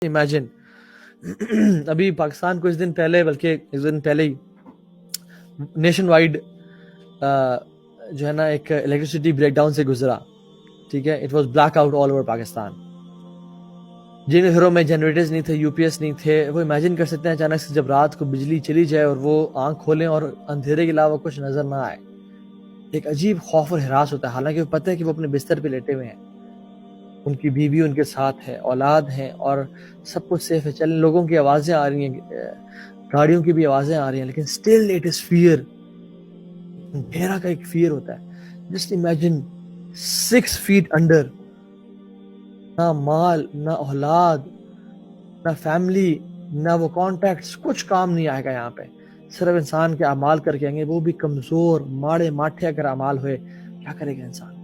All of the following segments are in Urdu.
امیجن ابھی پاکستان کو اس دن پہلے بلکہ ایک دن پہلے ہی نیشن وائڈ جو ہے نا ایک الیکٹریسٹی بریک ڈاؤن سے گزرا. ٹھیک ہے, it was black out all over Pakistan. جن گھروں میں جنریٹرز نہیں تھے, یو پی ایس نہیں تھے, وہ امیجن کر سکتے ہیں اچانک سے جب رات کو بجلی چلی جائے اور وہ آنکھ کھولیں اور اندھیرے کے علاوہ کچھ نظر نہ آئے. ایک عجیب خوف اور ہراس ہوتا ہے, حالانکہ وہ پتہ ہے کہ وہ اپنے بستر پہ لیٹے ہوئے ہیں, ان کی بیوی ان کے ساتھ ہے, اولاد ہیں اور سب کچھ سیف ہے. چلیں لوگوں کی آوازیں آ رہی ہیں, گاڑیوں کی بھی آوازیں آ رہی ہیں, لیکن اسٹل اٹ از فیئر. اندھیرا کا ایک فیئر ہوتا ہے. جسٹ امیجن 6 feet انڈر, نہ مال, نہ اولاد, نہ فیملی, نہ وہ کانٹیکٹس, کچھ کام نہیں آئے گا یہاں پہ. صرف انسان کے اعمال کر کے آئیں گے, وہ بھی کمزور ماڑے ماٹھے اگر اعمال ہوئے. کیا کرے گا انسان؟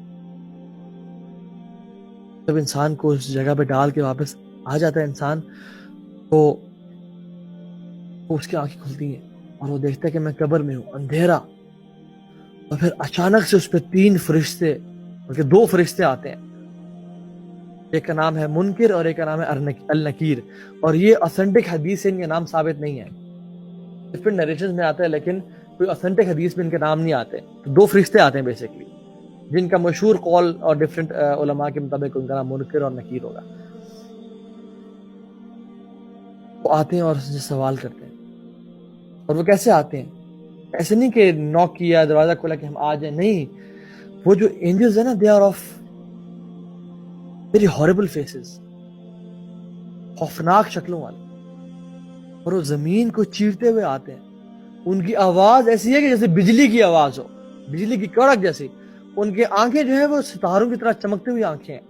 جب انسان کو اس جگہ پہ ڈال کے واپس آ جاتا ہے انسان, تو اس کی آنکھیں کھلتی ہیں اور وہ دیکھتا ہے کہ میں قبر میں ہوں, اندھیرا. اور پھر اچانک سے اس پہ 3 فرشتے بلکہ 2 فرشتے آتے ہیں. ایک کا نام ہے منکر اور ایک کا نام ہے النکیر. اور یہ اوتھینٹک حدیث سے ان کے نام ثابت نہیں ہے, ڈفرنٹ نیریشنز میں آتا ہے, لیکن کوئی اوتھینٹک حدیث میں ان کے نام نہیں آتے. 2 فرشتے آتے ہیں بیسیکلی, جن کا مشہور قول اور ڈفرنٹ علماء کے مطابق ان کا نام منکر اور نکیر ہوگا. وہ آتے ہیں اور اس سے سوال کرتے ہیں. اور وہ کیسے آتے ہیں؟ ایسے نہیں کہ نوک کیا, دروازہ کھولا کہ ہم آ جائیں, نہیں. وہ جو اینجلز ہیں نا, they are of very horrible faces, خوفناک شکلوں والے, اور وہ زمین کو چیرتے ہوئے آتے ہیں. ان کی آواز ایسی ہے کہ جیسے بجلی کی آواز ہو, بجلی کی کڑک جیسی. ان کی آنکھیں جو ہیں وہ ستاروں کی طرح چمکتے ہوئی آنکھیں ہیں,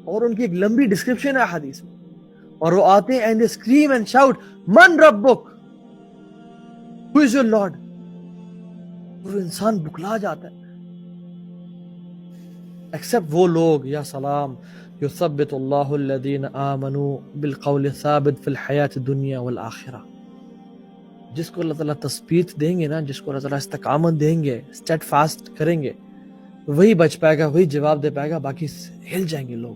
اور ان کی ایک لمبی ڈسکرپشن ہے حدیث میں. اور وہ آتے ہیں and they scream and shout, من ربک, ہو از یور لارڈ. اور وہ انسان بکلا جاتا ہے. ایکسپٹ وہ لوگ, یا سلام, یثبت اللہ الذین آمنوا بالقول الثابت فی الحیات الدنیا والآخرہ. جس کو اللہ تعالیٰ تثبیت دیں گے نا, جس کو اللہ تعالیٰ استقامت دیں گے, اسٹیڈ فاسٹ کریں گے, وہی بچ پائے گا, وہی جواب دے پائے گا. باقی ہل جائیں گے لوگ,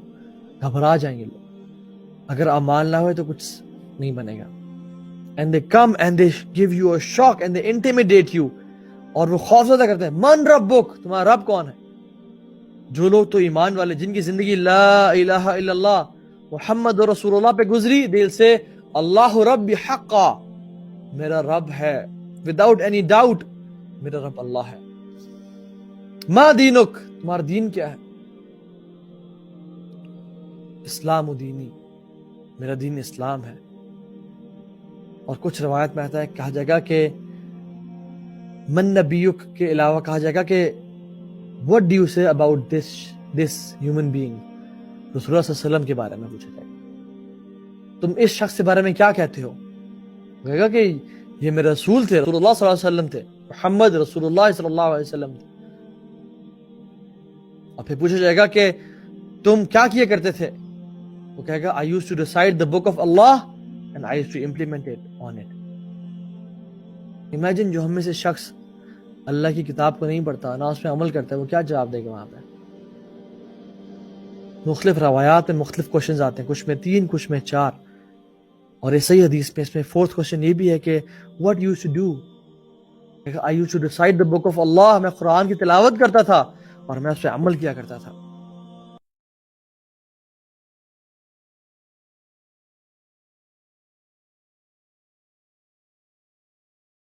گھبرا جائیں گے لوگ. اگر اعمال نہ ہوئے تو کچھ نہیں بنے گا. And they come and they give you a shock and they intimidate you. اور وہ خوفزدہ کرتے ہیں, من ربک, تمہارا رب کون ہے؟ جو لوگ تو ایمان والے, جن کی زندگی لا الہ الا اللہ محمد رسول اللہ پہ گزری, دل سے اللہ رب حقا, میرا رب ہے without any doubt, میرا رب اللہ ہے. ما دینک, تمہارا دین کیا ہے؟ اسلام دینی, میرا دین اسلام ہے. اور کچھ روایت میں آتا ہے, کہا جائے گا کہ من نبیک کے علاوہ کہا جائے گا کہ what do you say about this human being, رسول اللہ صلی اللہ علیہ وسلم کے بارے میں پوچھا جائے گا, تم اس شخص کے بارے میں کیا کہتے ہو؟ کہے گا کہ یہ میرے رسول تھے, رسول اللہ صلی اللہ علیہ وسلم تھے, محمد رسول اللہ صلی اللہ علیہ وسلم تھے. اور پھر پوچھا جائے گا کہ تم کیا کیا کرتے تھے؟ وہ کہے گا I used to recite the book of Allah and I used to implement it on it. Imagine جو ہم میں سے شخص اللہ کی کتاب کو نہیں پڑھتا, نہ اس پہ عمل کرتا ہے, وہ کیا جواب دے گا وہاں پہ؟ مختلف روایات میں مختلف کوشچنز آتے ہیں, کچھ میں 3, کچھ میں 4. اور یہ صحیح حدیث میں اس میں 4th کوشچن یہ بھی ہے کہ what you used to do. I used to recite the book of Allah, میں قرآن کی تلاوت کرتا تھا اور میں اس پہ عمل کیا کرتا تھا.